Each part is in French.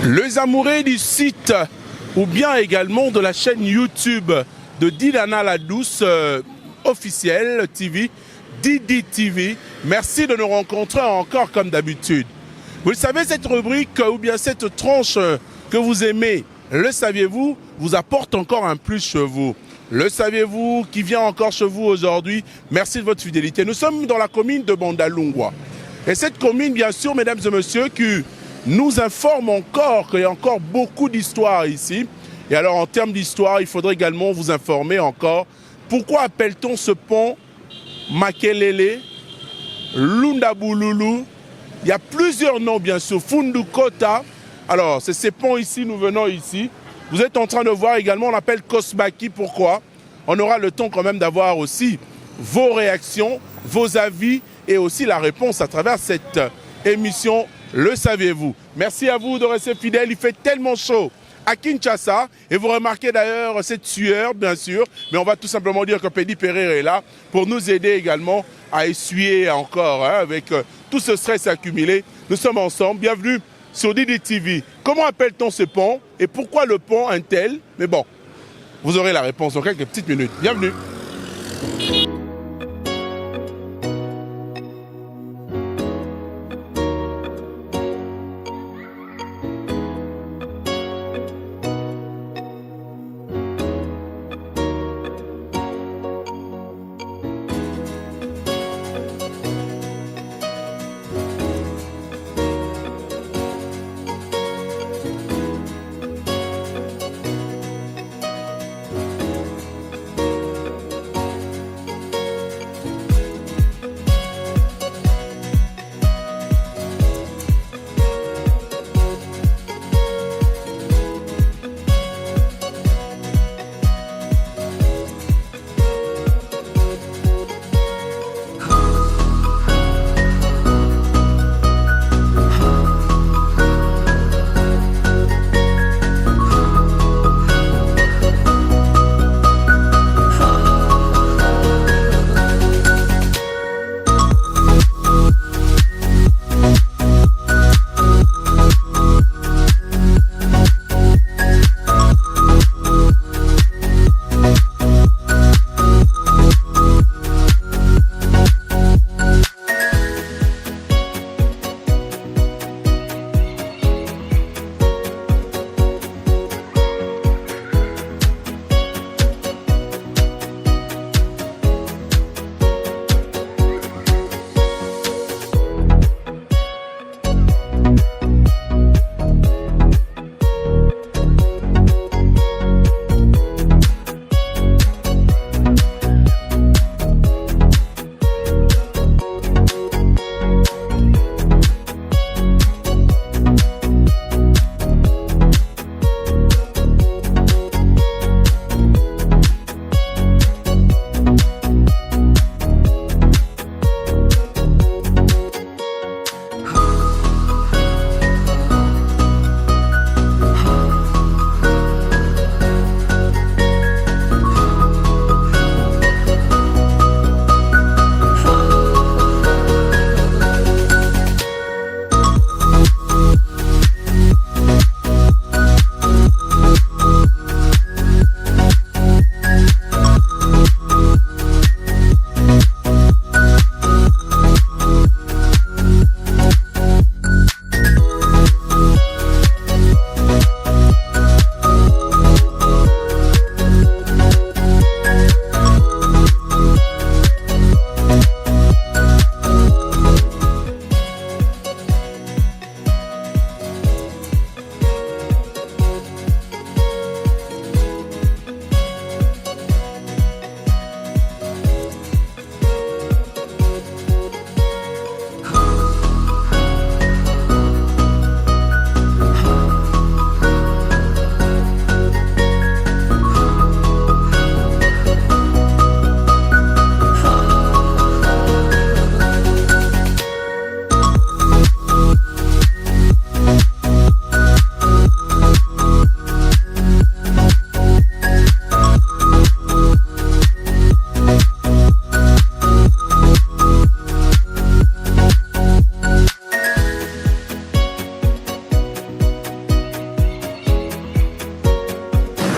Les amoureux du site ou bien également de la chaîne YouTube de Didana la Douce officielle TV, Didi TV, merci de nous rencontrer encore comme d'habitude. Vous le savez, cette rubrique ou bien cette tranche que vous aimez, le saviez-vous, vous apporte encore un plus chez vous. Le saviez-vous qui vient encore chez vous aujourd'hui? Merci de votre fidélité. Nous sommes dans la commune de Bandalungwa. Et cette commune, bien sûr, mesdames et messieurs, qui nous informe encore qu'il y a encore beaucoup d'histoires ici. Et alors, en termes d'histoire, il faudrait également vous informer encore. Pourquoi appelle-t-on ce pont Makelele, Lundabululu? Il y a plusieurs noms, bien sûr. Fundukota. Alors, c'est ces ponts ici, nous venons ici. Vous êtes en train de voir également, on appelle Kosbaki. Pourquoi? On aura le temps quand même d'avoir aussi vos réactions, vos avis et aussi la réponse à travers cette émission. Le saviez-vous? Merci à vous de rester fidèles. Il fait tellement chaud à Kinshasa. Et vous remarquez d'ailleurs cette sueur, bien sûr. Mais on va tout simplement dire que Pédi Pereira est là pour nous aider également à essuyer encore avec tout ce stress accumulé. Nous sommes ensemble. Bienvenue sur Didi TV. Comment appelle-t-on ce pont? Et pourquoi le pont un tel? Mais bon, vous aurez la réponse dans quelques petites minutes. Bienvenue.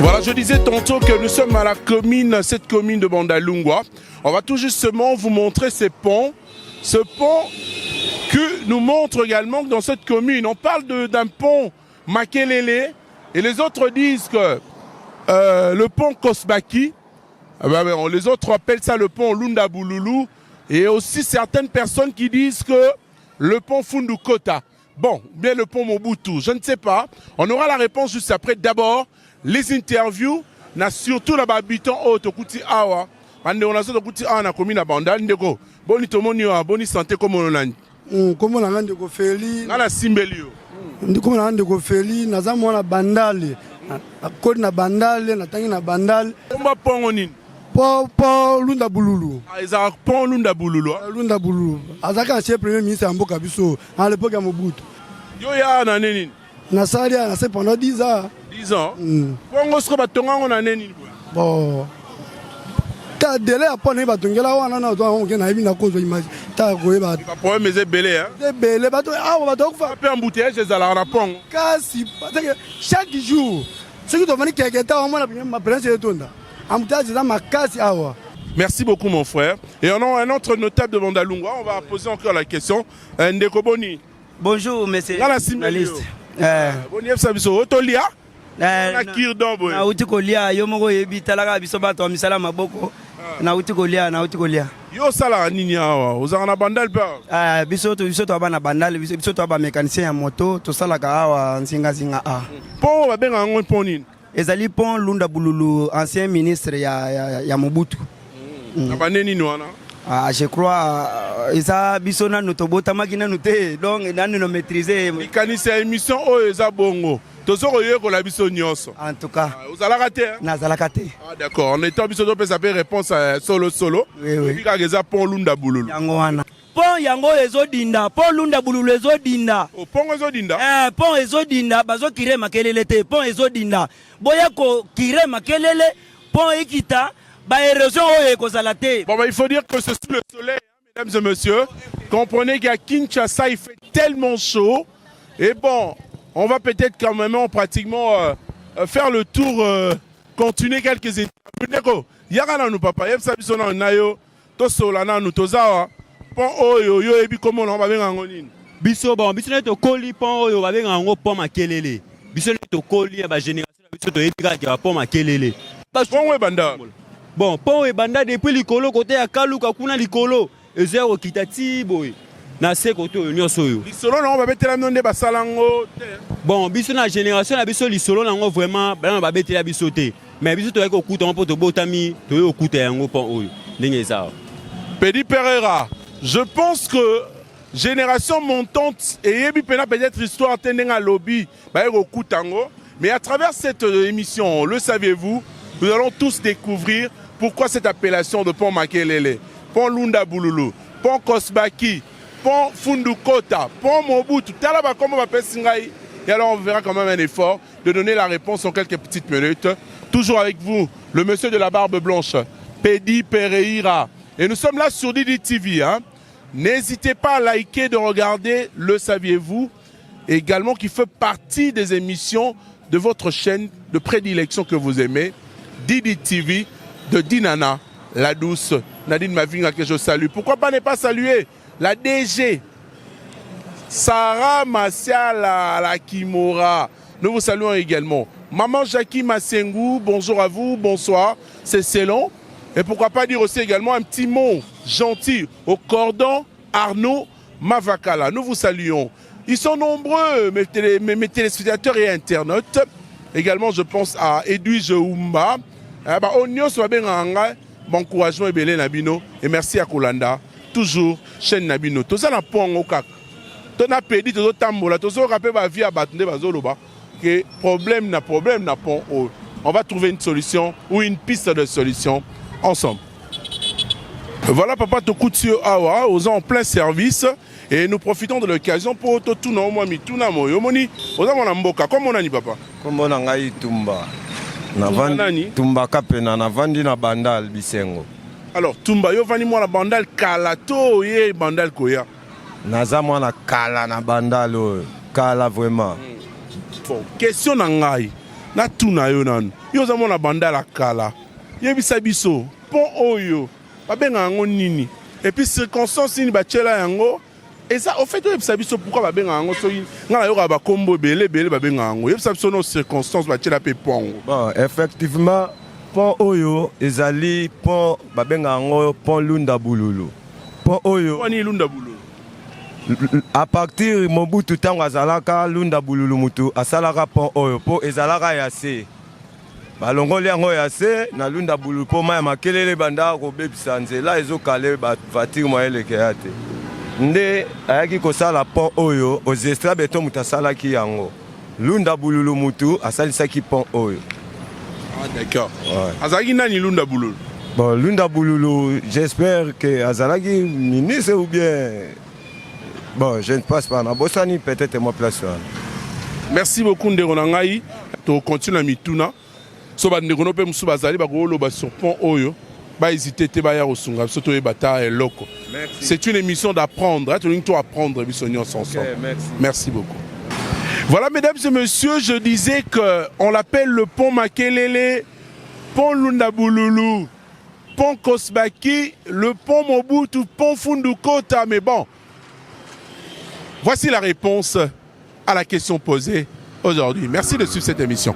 Voilà, je disais tantôt que nous sommes à la commune, cette commune de Bandalungwa. On va tout justement vous montrer ces ponts. Ce pont que nous montre également que dans cette commune, on parle d'un pont Makelele et les autres disent que le pont Kosbaki, les autres appellent ça le pont Lunda Bululu et aussi certaines personnes qui disent que le pont Fundu Kota. Bon, bien le pont Mobutu, je ne sais pas. On aura la réponse juste après. D'abord, les interviews, surtout les habitants Otokuti Awa. On a Otokuti Awa na commune à Bandal. Ndeko, boni tomoni wa, boni santé comme on l'a. Comme on a ndeko Feli. Ngala Simbelio. Comme on a ndeko Feli, naza mwana Bandal. Na kodi na Bandal, na tangi na Bandal. Komba pont onini. Pont Lunda Bululu. Ah, ils ont pont Lunda Bululu. Lunda Bululu. Azaka ancien premier ministre Mboka Biso à l'époque à Mobutu. Yo ya na nini? Na salia na c'est pendant 10 ans. 10 ans. Pongo siko batonga on na nini? Bon. Ta délai à pone batongela wana na to on ke na ibi na kozo image. Ta koyeba. Pas problème mais belé hein. C'est belé bato ah on va donc faire peu embouteillage ezala na pont. Kasi parce que chaque jour ce qui doit venir quelque temps on a ma présence de tonda. Merci beaucoup mon frère. Et on a un autre notable de Bandalungwa. On va poser encore la question. Ndeko Boni. Bonjour monsieur. Journaliste. Boni Sabiso. Otolia. Na kirdon boy. Na utikolia yo moko yebi talaka biso bato misala maboko. Na utikolia Yo sala nini awa. Ozanga na bandal pa. Biso to ba na bandal biso to ba mécanicien ya moto to sala ka awa nzinga a. Po ba benga ngon ponini. Ezali pont Lunda Bululu, ancien ministre ya Mobutu. Je crois eza bisona notobota makina noté donc nani no maîtriser. Ikanisa émission o eza bongo. Tozoko yeko la biso nyonso. En tout cas. Vous allez rater. Nazala kate. Ah d'accord, on est en biso to pesa réponse solo. Oui. Bika geza pont Lunda Bululu. Yango wana. Pont yango ezodinda, pont Lunda Bululu ezodinda. Oh, pont ezodinda. Pont ezodinda, bazo kire makelele te, pont ezodinda. Boya ko kire makelele, pont ekita, ba érosion o ekozala te. Bon il faut dire que c'est sous le soleil, hein, mesdames et messieurs. Comprenez qu'à Kinshasa il fait tellement chaud. Et bon, on va peut-être quand même pratiquement faire le tour, continuer quelques interviews. Yagana nous papa, yeb sabiso na nayo, to solana nous tozawa. Pont oyo yo ebi comment on va benga ngonini biso biso to koli pont oyo ba benga ngo pont Makelele biso to koli ba génération biso to ebi ka pont Makelele pont we banda pont we banda depuis likolo côté ya Kaluka kuna likolo ezero kitati boy na se côté oyo nyonso oyo lisolo na ba betela nonde ba salango biso na génération na biso lisolo na ngo vraiment ba betela biso te mais biso to eko kuta mpo to botami to yo kuta yango pont oyo ndenge za Pedi Pereira. Je pense que génération montante et peut-être histoire tendenga lobby mais à travers cette émission, le saviez-vous, nous allons tous découvrir pourquoi cette appellation de pont Makelele, pont Lunda Bululu, pont Kosbaki, pont Fundu Kota, pont Mobutu, talaba comme on appelle Singaï. Et alors on verra quand même un effort de donner la réponse en quelques petites minutes. Toujours avec vous, le monsieur de la barbe blanche, Pedi Pereira. Et nous sommes là sur Didi TV. Hein. N'hésitez pas à liker, de regarder, le saviez-vous, également qui fait partie des émissions de votre chaîne de prédilection que vous aimez, Didi TV de Dinana, la douce Nadine Mavinga que je salue. Pourquoi pas ne pas saluer la DG, Sarah Masiala la Kimora. Nous vous saluons également. Maman Jackie Massengou, bonjour à vous, bonsoir, c'est Célon. Et pourquoi pas dire aussi également un petit mot gentil au cordon Arnaud Mavakala. Nous vous saluons. Ils sont nombreux, mes téléspectateurs et internautes. Également, je pense à Edwige Oumba. Bon encouragement et Nabino. Et merci à Kolanda. Toujours chaîne Nabino. Tout ça, on a un pédit, tout ça, que problème n'a pas. On va trouver une solution ou une piste de solution ensemble. Voilà Papa Tokutio Awa, aux en plein service. Et nous profitons de l'occasion pour tout le monde. Comment on a dit papa? Comment on a dit Tumba? Tumba Kapena, na vandi na bandal bisengo. Alors Tumba, yo vani mo na bandal kalato ye bandal koya. Naza mo na kala na bandal kala vraiment. Bon, question na ngai. na tuna yo nanu yo ozamona banda la kala yebisa biso pont oyo babenga yango nini et puis circonstance nini batiela yango et ça au fait yebisa biso pourquoi babenga yango soki nga na yoka bakombo ebele babenga yango yebisa biso no circonstance batiela mpe pont yango. Bon, effectivement pont oyo ezali pont babenga yango pont Lunda Bululu. Pont oyo wani Lunda Bululu à partir Mobutu tango azalaka Lunda Bululu mutu asalaka pont oyo po ezalaka ya se balongoli yango ya se na Lunda Bululu po maya makelele banda kobebisa nzela ezokale bavatire moyelekea te nde ayaki kosala pont oyo ozestra beto mutu asalaki yango Lunda Bululu mutu asalisaki pont oyo. Ah d'accord. Azalaki nani Lunda Bululu? Bon, Lunda Bululu, j'espère que azalaki ministre ou bien. Bon, je ne passe pas. Bossani peut-être moi place. Merci beaucoup Ndeko Nangai. To continue à mituna. So ba Ndeko no pe musu bazali ba ko loba sur pont oyo. Ba hésiter te ba ya osunga so to e bata e loko. C'est une émission d'apprendre, hein, tout apprendre bisonio ensemble. Merci beaucoup. Voilà mesdames et messieurs, je disais que on l'appelle le pont Makelele, pont Lunda Bululu, pont Kosbaki, le pont Mobutu, pont Fundukota, mais bon. Voici la réponse à la question posée aujourd'hui. Merci de suivre cette émission.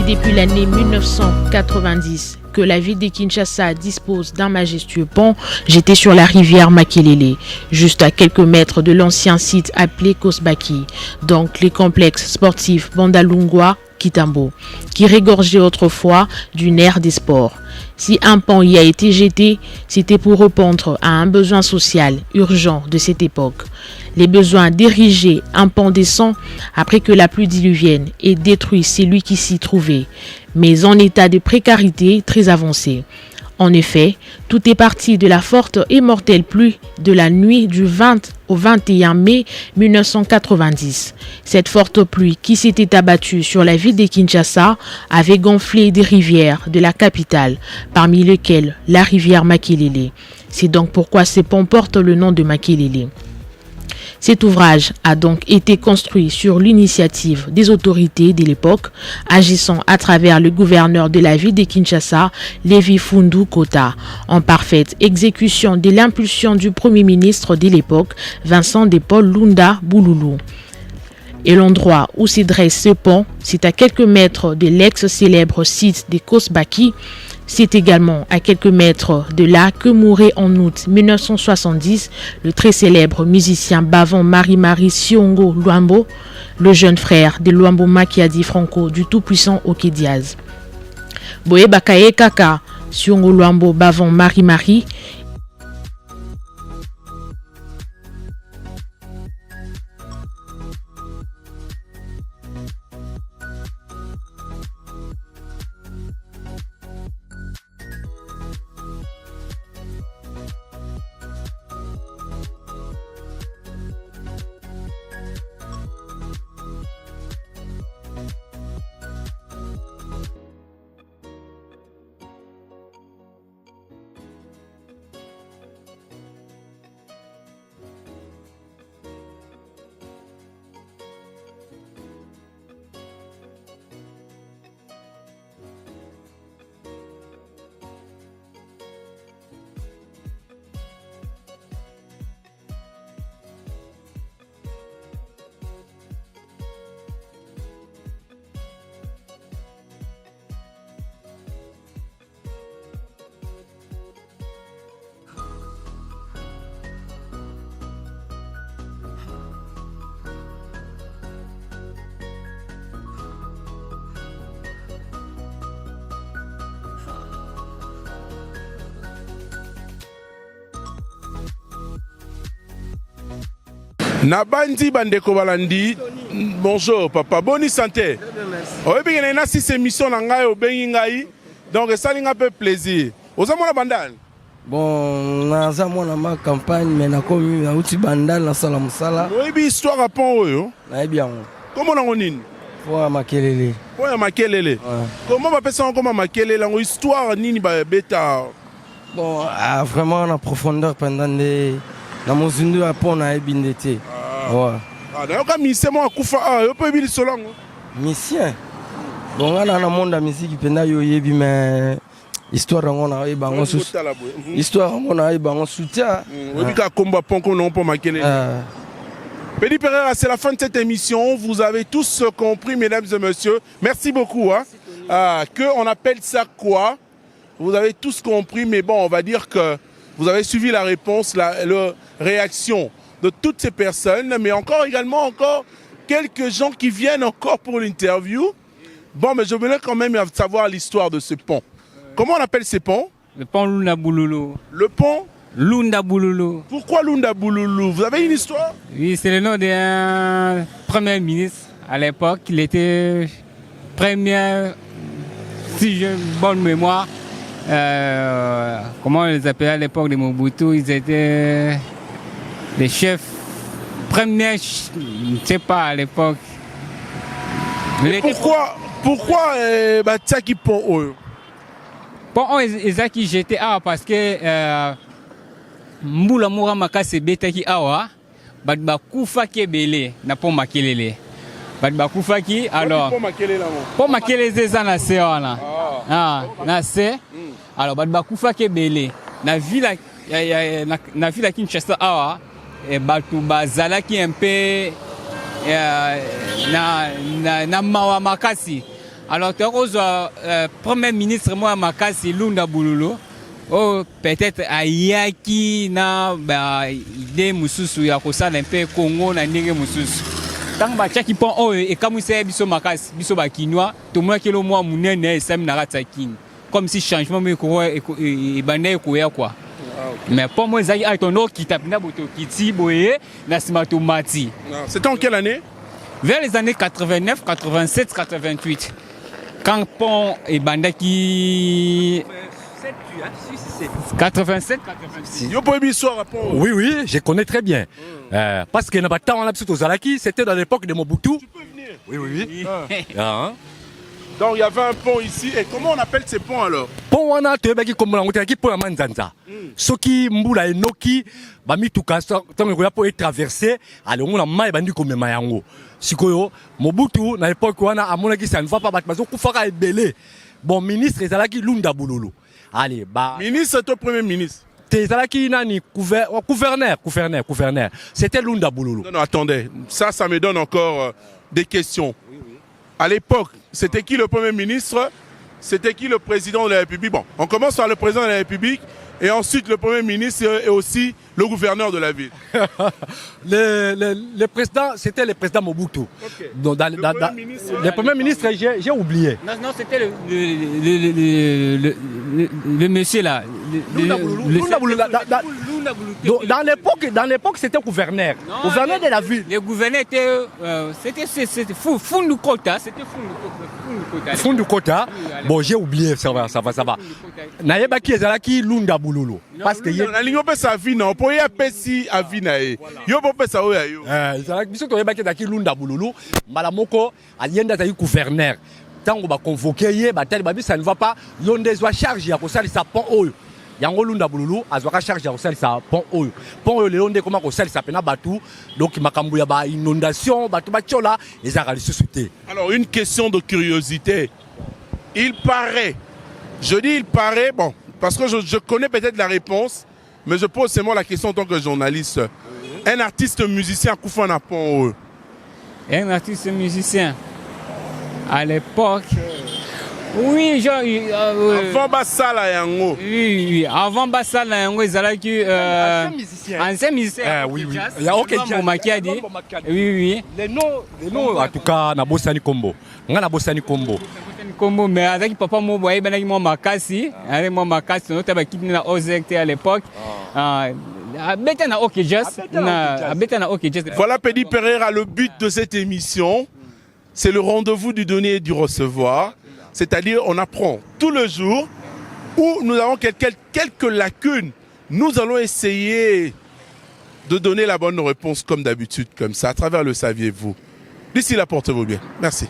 Depuis l'année 1990 que la ville de Kinshasa dispose d'un majestueux pont, j'étais sur la rivière Makelele, juste à quelques mètres de l'ancien site appelé Kosbaki, donc les complexes sportifs Bandalungwa, Kitambo, qui régorgeait autrefois d'une aire des sports. Si un pont y a été jeté, c'était pour répondre à un besoin social urgent de cette époque. Les besoins d'ériger un pont décent après que la pluie diluvienne ait détruit celui qui s'y trouvait, mais en état de précarité très avancé. En effet, tout est parti de la forte et mortelle pluie de la nuit du 20 au 21 mai 1990. Cette forte pluie qui s'était abattue sur la ville de Kinshasa avait gonflé des rivières de la capitale, parmi lesquelles la rivière Makelele. C'est donc pourquoi ce pont porte le nom de Makelele. Cet ouvrage a donc été construit sur l'initiative des autorités de l'époque, agissant à travers le gouverneur de la ville de Kinshasa, Lévi Fundukota, en parfaite exécution de l'impulsion du premier ministre de l'époque, Vincent de Paul Lunda Bululu. Et l'endroit où se dresse ce pont, c'est à quelques mètres de l'ex-célèbre site de Kosbaki. C'est également à quelques mètres de là que mourait en août 1970 le très célèbre musicien Bavon Marie-Marie Siongo Luambo, le jeune frère de Luambo Makiadi Franco du tout-puissant Oké Diaz. Boye Bakaye Kaka, Siongo Luambo Bavon Marie-Marie. Nabandi Bandeko Balandi. Bonjour papa, bonne santé. Oui, bien, il y a 6 émissions dans Ngaï au Bengingaï. Donc ça a un peu plaisir. Vous avez bandal? Bon, naza mwana ma campagne mais na komi na uti bandal na sala musala. Oui, bien histoire à pont oyo. Na bien. Comment on a une? Pour Makelele. Pour Makelele. Comment on peut ça comment Makelele la histoire nini ba beta? Bon, vraiment en profondeur pendant des na mozindu a pont na ebindete. Ouais. Ah, d'ailleurs quand mission moi kufa ah, yo peut bili solongo. Mission. Bon, on a na monde la musique penda yo yebi mais histoire on a bango soutien. Histoire on a bango soutien. Oui, ka komba pont qu'on non pour Makelele. Pédi Pereira, c'est la fin de cette émission. Vous avez tous compris, mesdames et messieurs. Merci beaucoup. Hein. On appelle ça quoi? Vous avez tous compris, mais bon, on va dire que vous avez suivi la réponse, la réaction de toutes ces personnes, mais également quelques gens qui viennent encore pour l'interview. Bon, mais je voulais quand même savoir l'histoire de ce pont. Comment on appelle ces ponts? Le pont Lunda Bouloulou. Le pont Lunda Bouloulou. Pourquoi Lunda Bouloulou? Vous avez une histoire? Oui, c'est le nom d'un premier ministre à l'époque. Il était premier, si j'ai une bonne mémoire, comment on les appelait à l'époque de Mobutu, ils étaient les chefs premiers, je ne sais pas à l'époque. Pourquoi Tsaki Pont Pont Ezaki j'étais parce que Mbula Moura Makase Betaki Awa, Badba Koufaki Bele, na Pont Makelele. Badba Koufaki, alors. Pont Makelele Zezana Seona. Na se. Alors, Badba Koufaki Bele. Na ville Kinshasa Awa, Batu Bazalaki un peu. Na Mawa Makasi. Alors, tu as Premier ministre Moua Makasi Lunda Bouloulou. Oh, peut-être Ayaki na idée mususu ya kosala un peu Congo na ndenge mususu. Tant ba chaki pon o e kamuse biso makasi biso ba kinwa to mwa kelo mwa munene esami na ratsakini. Comme si changement me ko e bande ko ya quoi. Mais pour moi zaki atono kitapina boto kiti boye na simato mati. C'était en quelle année? Vers les années 89, 87, 88. Quand pont et bandaki 87, 86. Oui, oui, je connais très bien. Parce que c'était dans l'époque de Mobutu. Tu peux venir. Oui, oui, oui. Donc il y avait un pont ici. Et comment on appelle ces ponts alors? Pont wana toyebaki comme on a pont manzanza. Soki mbula enoki ba mituka tango ko ya po traverser ale on a mai bandi comme mayango. Sikoyo Mobutu na époque wana amona ki ça ne va pas battre bazo kufaka ebele. Bon ministre ezalaki Lunda Bouloulou. Allez, ministre, toi premier ministre. Gouverneur. C'était Lunda Bouloulou. Non, attendez. Ça me donne encore des questions. Oui, oui. À l'époque, c'était qui le premier ministre? C'était qui le président de la République? Bon, on commence par le président de la République et ensuite le premier ministre et aussi le gouverneur de la ville. Le président, c'était le président Mobutu. Okay. Donc, le premier ministre, j'ai oublié. Non, c'était le monsieur là. Dans l'époque, c'était gouverneur. Gouverneur de la ville. Le gouverneur était. C'était Fundu Kota. C'était Fundu Kota. Bon, j'ai oublié, ça va. Naïbaki Ezalaki Lunda Bouloulou. Parce que la ligne peut sa vie non pour y appeler si à vie naïe yo peut ça oya yo Ezalaki biso to yebaki Ezalaki Lunda Bouloulou malamoko alienda za gouverneur tango ba convoquer ye ba tel babi ça ne va pas yonde zwa charge ya ko salisa pont oyo yango Lunda Bouloulou azwaka charge ya ko salisa pont oyo le onde comment ko salisa pena batu donc makambu ya ba inondation batu ba tchola ezaka lisusu te. Alors une question de curiosité, il paraît, je dis il paraît, bon parce que je connais peut-être la réponse, mais je pose seulement la question en tant que journaliste. Un artiste musicien Koufa na pont. Un artiste musicien à l'époque. Oui, genre. Avant Bassala Yango. Oui, avant Bassala Yango, ils allaient que. Ancien musicien. Oui, oui. Il y a aucun Makadi. Oui. Les noms, en tout cas, na Bossani Kombo. Na Bossani Kombo. Mais avec papa Mobo, il y a Makasi. Avec moi Makasi, nous avons quitté la OZECT à l'époque. Voilà, Pédi Pereira, le but de cette émission, c'est le rendez-vous du donner et du recevoir. C'est-à-dire, on apprend tout le jour où nous avons quelques lacunes. Nous allons essayer de donner la bonne réponse comme d'habitude, comme ça, à travers le saviez-vous. D'ici là, portez-vous bien. Merci.